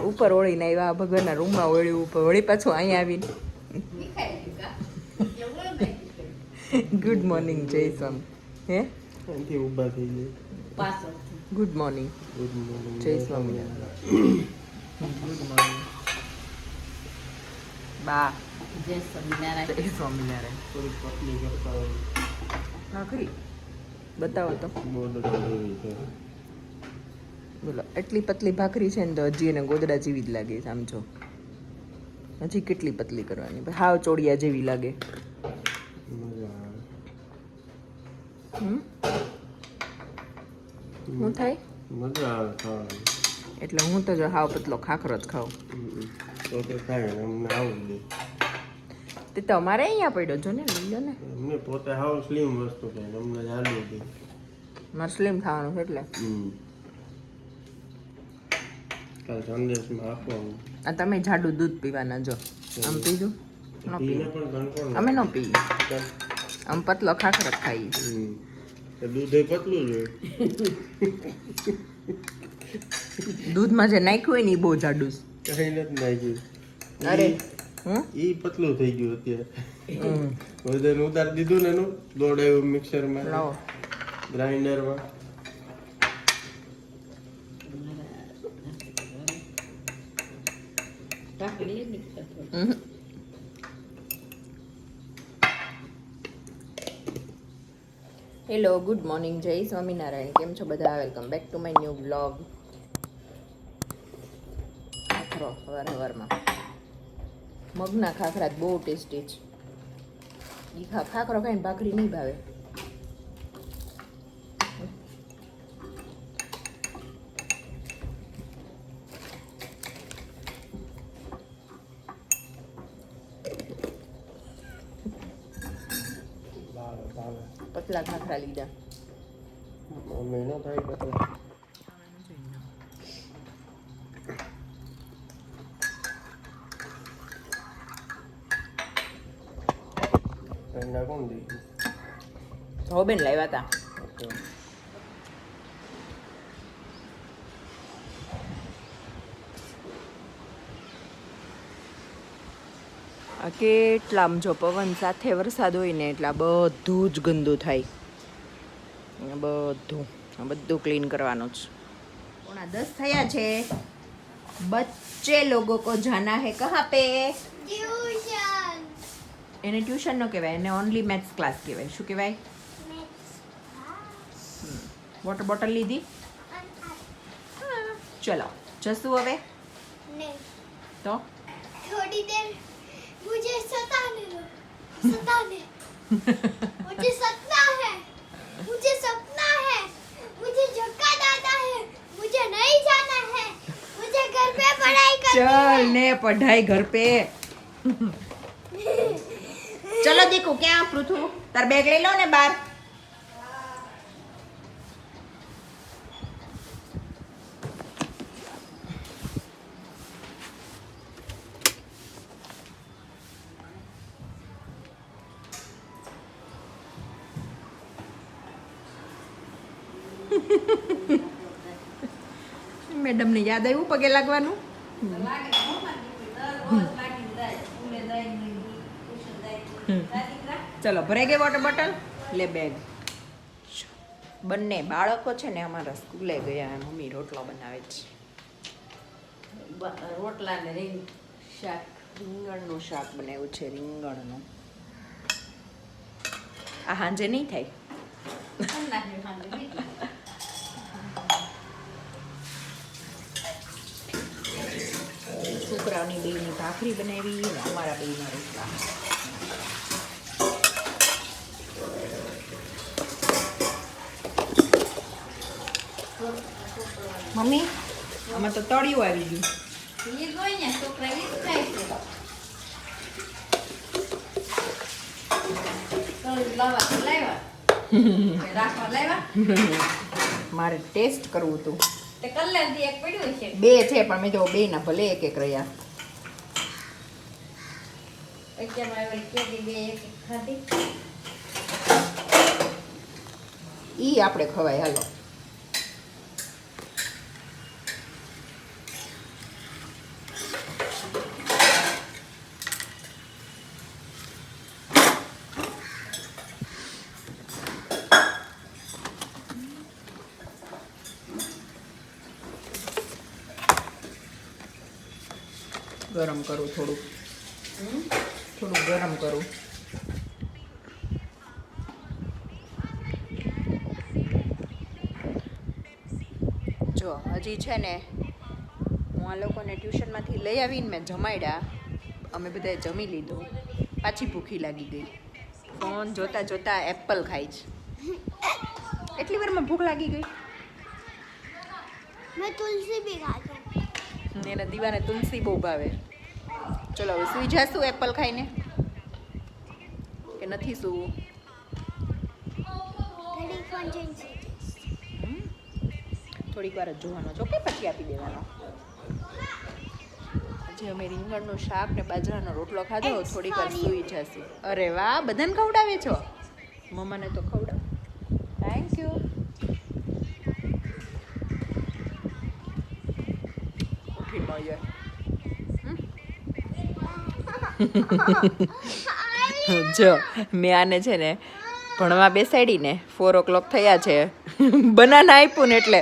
ઉપર ઓળીને આવ્યા ભગવાનના રૂમમાં ઓળ્યું ઉપર વળી પાછું અહીંયા આવીને ગુડ મોર્નિંગ જય સ્વામ હે ઊભા થઈ જાય ગુડ મોર્નિંગ જય સ્વામિનારાયણ ગુડ મોર્નિંગ બા જય સ્વામિનારાયણ થોડીક પતલી કરતા હોય હા ખરી બતાવો તો બોર્ડર જેવી છે બોલો એટલી પતલી ભાખરી છે ને તો હજી એને ગોદડા જેવી જ લાગે સમજો હજી કેટલી પતલી કરવાની હાવ ચોડિયા જેવી લાગે મજા આવે શું થાય મજા આવે ખાવાની એટલે હું તો જો હાવ પતલો ખાખરો જ ખાઉં તો થાય ને અમને આવું દે તે તમારે અહીંયા પડ્યો જો ને લઈ લો ને અમને પોતે હાવ સ્લીમ વસ્તુ છે અમને જાડું દે મારે સ્લીમ ખાવાનું છે એટલે કાલ સંદેશમાં આપવાનું આ તમે જાડું દૂધ પીવાના જો આમ પીધું ન પીએ અમે ન પીએ આમ પતલો ખાખરો જ ખાઈએ દૂધ પતલું જ હોય દૂધમાં જે નાખ્યું હોય ને એ બહુ જાડું કઈ નથી નાખ્યું અરે ઈ પતલું થઈ ગયું અત્યારે વજન ઉતારી દીધું ને એનું દોડાયું મિક્સરમાં લાવો ગ્રાઇન્ડરમાં હેલો ગુડ મોર્નિંગ જય સ્વામિનારાયણ કેમ છો બધા welcome back to my new blog ખાખરો સવારમાં મગના ખાખરા બહુ ટેસ્ટી છે એ ખાખરો ખાઈને ભાખરી નહીં ભાવે પતલા ખાખરા લીધા મહિનો થાય પતલા કોણ દે ધોબેન લાવ્યા હતા આ કેટલા આમ જો પવન સાથે વરસાદ હોય ને એટલે બધું જ ગંદુ થાય બધું ક્લીન કરવાનું જ 9:10 થયા છે બચ્ચે લોગો કો જાના હે કહા પે ટ્યુશન એને ટ્યુશન નો કહેવાય એને ઓનલી મેથ્સ ક્લાસ કહેવાય શું કહેવાય વોટર બોટલ લીધી ચલો જશું હવે તો थोड़ी देर मुझे सताने दो मुझे सपना है मुझे झटका दादा है मुझे नहीं जाना है मुझे घर पे पढ़ाई करनी चल ने पढ़ाई घर पे चलो देखो क्या पृथु तार बैग ले लो ने बार મેડમ ને યાદ આવ્યું પગે લાગવાનું ચલો ભરાઈ ગઈ વોટર બોટલ લે બેગ બંને બાળકો છે ને અમારા સ્કૂલે ગયા મમ્મી રોટલો બનાવે છે રોટલા ને રીંગણનું શાક બનાવ્યું છે રીંગણનું આ હાંજે નહીં થાય છોકરાઓની બેની ભાખરી બનાવી અને અમારા બેના રોટલા મમ્મી આમાં તો તળિયું આવી ગયું મારે ટેસ્ટ કરવું હતું બે છે પણ મેં તો બે ના ભલે એક એક રહ્યા ઈ આપણે ખવાય હાલો ગરમ કરું થોડું ગરમ કરું. જો હજી છે ને હું આ લોકોને ટ્યુશનમાંથી લઈ આવીને મેં જમાડ્યા, અમે બધાએ જમી લીધું, પાછી ભૂખી લાગી ગઈ. ફોન જોતા જોતા એપલ ખાઈ છે. એટલી વારમાં ભૂખ લાગી ગઈ. मैं तुलसी भी खाता हूँ. એના દીવાને તુલસી બહુ ભાવે. ચલો હવે સુઈ જાશું એપલ ખાઈને કે નથી સૂવું? घड़ी फोन चेंज થોડીક વાર જ જોવાનો છો કે પછી આપી દેવાનો. આજે અમે રીંગણનું શાક ને બાજરાનો રોટલો ખાધો, થોડીક વાર સૂઈ જશું. અરે વાહ, બધાને ખવડાવે છો? મમ્માને તો ખવડાવ. Thank you. ઉઠી મળીએ. જો મેં આને છે ને ભણવા બેસાડીને 4 o'clock થયા છે. બનાના આપ્યું ને એટલે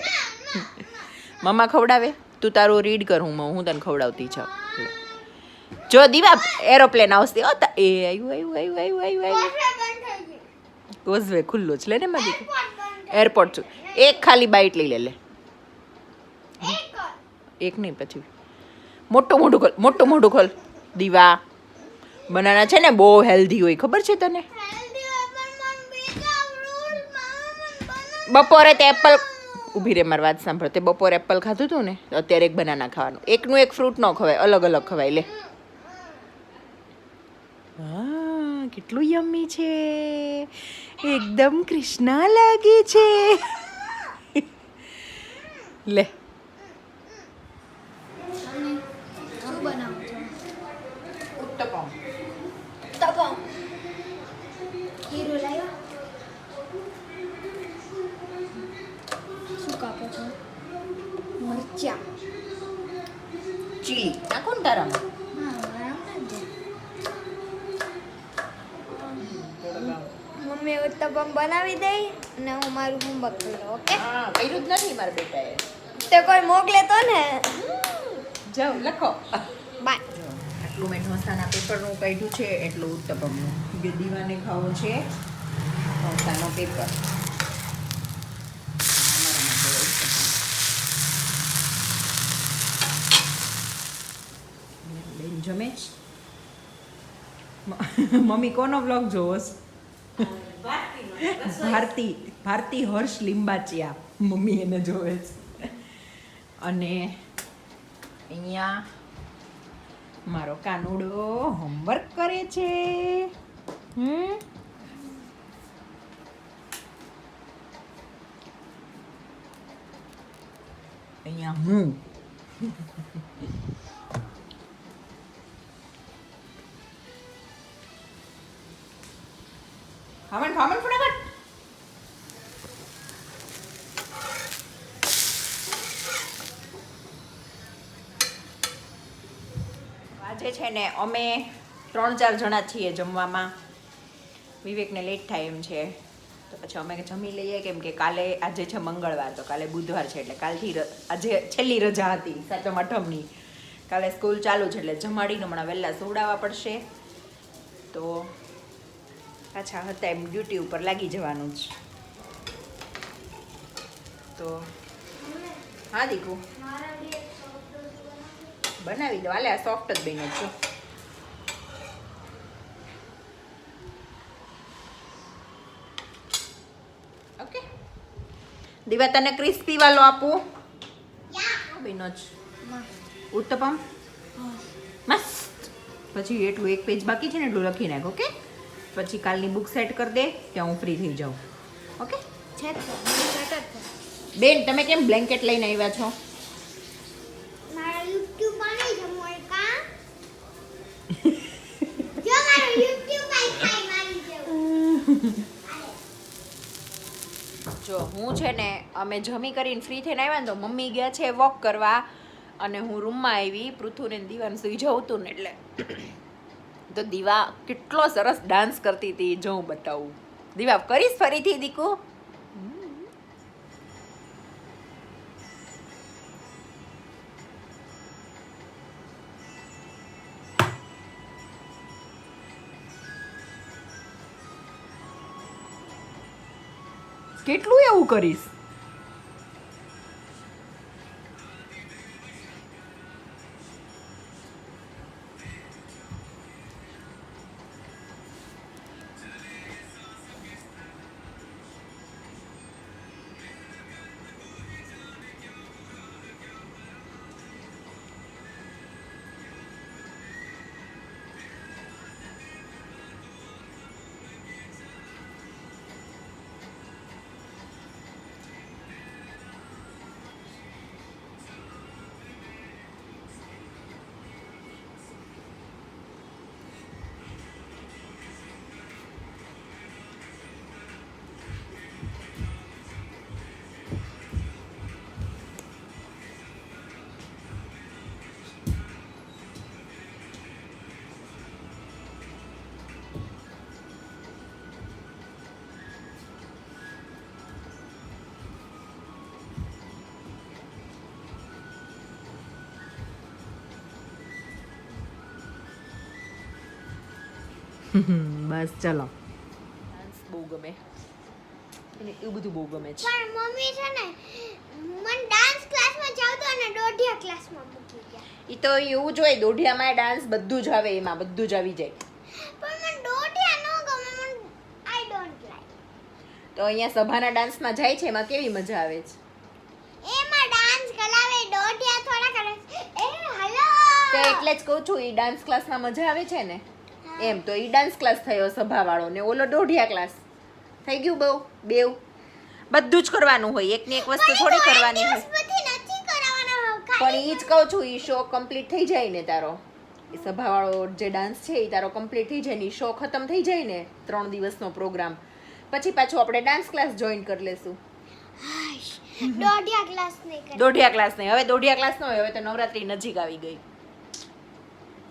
મમ્મા ખવડાવે, તું તારું રીડ કર, હું તને ખવડાવતી છું. જો દીવા એરોપ્લેન આવશે. એ આવ્યું. કોઝવે ખુલ્લું છે, લે ને મારી એરપોર્ટ છું. એક ખાલી બાઈટ લઈ લે. એક નહીં, પછી મોટું મોઢું ખોલ. દીવા બનાના છે ને બહુ હેલ્ધી હોય, ખબર છે તને? બપોરે તે એપલ, ઊભી રે મારી વાત સાંભળ, તે બપોરે એપલ ખાધું હતું ને, અત્યારે એક બનાના ખાવાનું. એકનું એક ફ્રૂટ ન ખવાય, અલગ અલગ ખવાય. લે. હા, કેટલું યમ્મી છે, એકદમ કૃષ્ણા લાગે છે. લે. શું બનાવું છું? ઉત્તપમ. તપમ. હીરો લાવ્યો. શું કાપો છો? મરચા. ચીલી નાખો ને તારામાં. મમ્મી ઉત્તપમ બનાવી દે અને હું મારું હોમવર્ક કરી લઉં. ઓકે? હા, કર્યું જ નથી મારા બેટાએ. તે કોઈ મોકલે તો ને. જાઓ લખો. બાય. આટલું મેં ઢોસાના પેપરનું કાઢ્યું છે, એટલું ઉત્તપમનું. દીવાને ખાવો છે ઢોસાનો પેપર. બેન જમે છે. મમ્મી કોનો વ્લોગ જોવો છે? ભારતી હર્ષ લિંબાચિયા, મમ્મી એને જોવે છે. અને અહીંયા મારો કાનુડો હોમવર્ક કરે છે. અહીંયા હું ખામણ ફટાફટ. આજે છે ને અમે 3-4 જણા છીએ જમવામાં. વિવેકને લેટ થાય એમ છે, તો પછી અમે જમી લઈએ, કેમ કે આજે છે મંગળવાર, તો કાલે બુધવાર છે, એટલે કાલથી આજે છેલ્લી રજા હતી સાતમ આઠમની. કાલે સ્કૂલ ચાલુ છે, એટલે જમાડીને હમણાં વહેલા સુવડાવવા પડશે. તો પાછા હતા એમ ડ્યુટી ઉપર લાગી જવાનું જ. તો હા દીકુ બનાવી દો. હાલે, આ સોફ્ટ જ બન્યો છે. ઓકે દીવા, તને ક્રિસ્પી વાળો આપું? બન્યો જ ઉત્તપમ મસ્ત. પછી એટલું એક પેજ બાકી છે ને, એટલું લખી નાખ. ઓકે, પછી કાલની બુક સેટ કરી દે ત્યાં હું ફ્રી થઈ જાઉં. ઓકે બેન, તમે કેમ બ્લેન્કેટ લઈને આવ્યા છો? મારા YouTube બની છે મોયકા. જો મારું YouTube વાઈફાઈ મારી જેવું. જો હું છે ને, અમે જમી કરીને ફ્રી થઈને આવ્યા ને, તો મમ્મી ગયા છે વોક કરવા, અને હું રૂમમાં આવી. પૃથુને દીવાને સુઈ જવું હતું ને, એટલે તો દીવા કેટલો સરસ ડાન્સ કરતી હતી, જો હું બતાવું. દીવા કરીશ ફરીથી દીકુ? કેટલું એવું કરીશ? બસ ચલો. ડાન્સ બહુ ગમે એને, એવું બધું બહુ ગમે છે. પણ મમ્મી છે ને મને ડાન્સ ક્લાસમાં જાવ તો અને દોઢિયા ક્લાસમાં મૂકી ગયા. એ તો એવું જ હોય, દોઢિયામાં ડાન્સ બધું જ આવે, એમાં બધું જ આવી જાય. પણ મને દોઢિયા ન ગમે, મને આઈ ડોન્ટ લાઈક. તો અહીંયા સભાના ડાન્સમાં જાય છે, એમાં કેવી મજા આવે છે. એમાં ડાન્સ કરાવે, દોઢિયા થોડા કરે. એ હેલો. તો એટલે જ કહું છું, એ ડાન્સ ક્લાસમાં મજા આવે છે ને એમ. તો એ ડાન્સ ક્લાસ થયો સભાવાળો, ને ઓલો દોઢિયા ક્લાસ થઈ ગયું. બહુ બેવ બધું જ કરવાનું હોય, એકની એક વસ્તુ થોડી કરવાની હોય. પણ એ જ કહું છું, એ શો કમ્પ્લીટ થઈ જાય ને તારો, એ સભાવાળો જે ડાન્સ છે એ તારો કમ્પ્લીટ થઈ જાય ને, શો ખતમ થઈ જાય ને 3 દિવસનો પ્રોગ્રામ, પછી પાછું આપણે ડાન્સ ક્લાસ જોઈન કરી લેશું. દોઢિયા ક્લાસ નહીં કરે. દોઢિયા ક્લાસ નહીં, હવે દોઢિયા ક્લાસ ન હોય, હવે તો નવરાત્રી નજીક આવી ગઈ.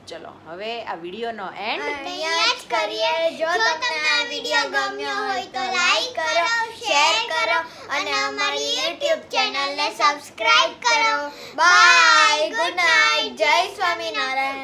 ચલો હવે આ વિડીયોનો એન્ડ અહીંયા જ કરીએ. જો તમને આ વિડીયો ગમ્યો હોય તો લાઈક કરો, શેર કરો અને અમારી YouTube ચેનલને સબસ્ક્રાઇબ કરો. બાય, ગુડ નાઇટ, જય સ્વામિનારાયણ.